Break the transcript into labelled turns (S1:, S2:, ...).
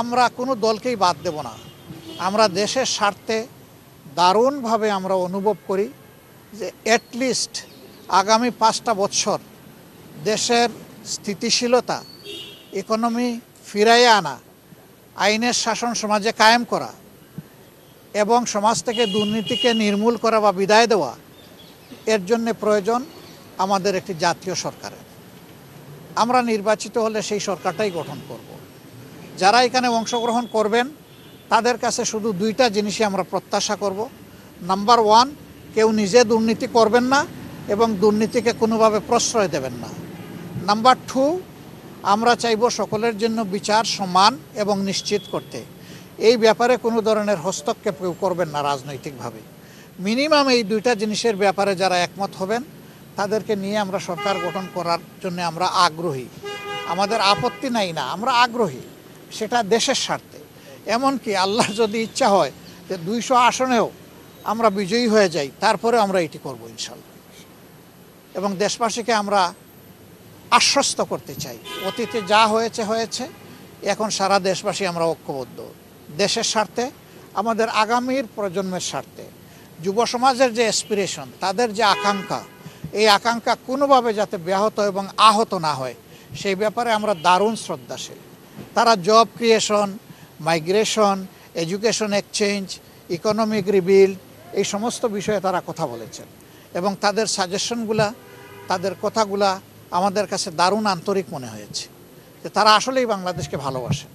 S1: আমরা কোনো দলকেই বাদ দেব না। আমরা দেশের স্বার্থে দারুণভাবে আমরা অনুভব করি যে অ্যাটলিস্ট আগামী 5টা বছর দেশের স্থিতিশীলতা, ইকোনমি ফিরাইয়ে আনা, আইনের শাসন সমাজে কায়েম করা এবং সমাজ থেকে দুর্নীতিকে নির্মূল করা বা বিদায় দেওয়া, এর জন্য প্রয়োজন আমাদের একটি জাতীয় সরকারের। আমরা নির্বাচিত হলে সেই সরকারটাই গঠন করব। যারা এখানে অংশগ্রহণ করবেন তাদের কাছে শুধু 2টা জিনিসই আমরা প্রত্যাশা করব। নাম্বার 1, কেউ নিজে দুর্নীতি করবেন না এবং দুর্নীতিকে কোনোভাবে প্রশ্রয় দেবেন না। নাম্বার 2, আমরা চাইব সকলের জন্য বিচার সমান এবং নিশ্চিত করতে। এই ব্যাপারে কোনো ধরনের হস্তক্ষেপ কেউ করবেন না রাজনৈতিকভাবে। মিনিমাম এই 2টা জিনিসের ব্যাপারে যারা একমত হবেন তাদেরকে নিয়ে আমরা সরকার গঠন করার জন্য আমরা আগ্রহী। আমাদের আপত্তি নাই না, আমরা আগ্রহী, সেটা দেশের স্বার্থে। এমনকি আল্লাহর যদি ইচ্ছা হয় যে 200 আসনেও আমরা বিজয়ী হয়ে যাই, তারপরে আমরা এটি করব ইনশাল্লাহ। এবং দেশবাসীকে আমরা আশ্বস্ত করতে চাই, অতীতে যা হয়েছে হয়েছে, এখন সারা দেশবাসী আমরা ঐক্যবদ্ধ দেশের স্বার্থে, আমাদের আগামীর প্রজন্মের স্বার্থে। যুব সমাজের যে অ্যাসপিরেশন, তাদের যে আকাঙ্ক্ষা, এই আকাঙ্ক্ষা কোনোভাবে যাতে ব্যাহত এবং আহত না হয় সেই ব্যাপারে আমরা দারুণ শ্রদ্ধাশীল। তারা job creation, migration, education exchange, economic rebuild, এই সমস্ত বিষয়ে তারা কথা বলেছেন এবং তাদের সাজেশনগুলা, তাদের কথাগুলা আমাদের কাছে দারুণ আন্তরিক মনে হয়েছে যে তারা আসলেই বাংলাদেশকে ভালোবাসেন।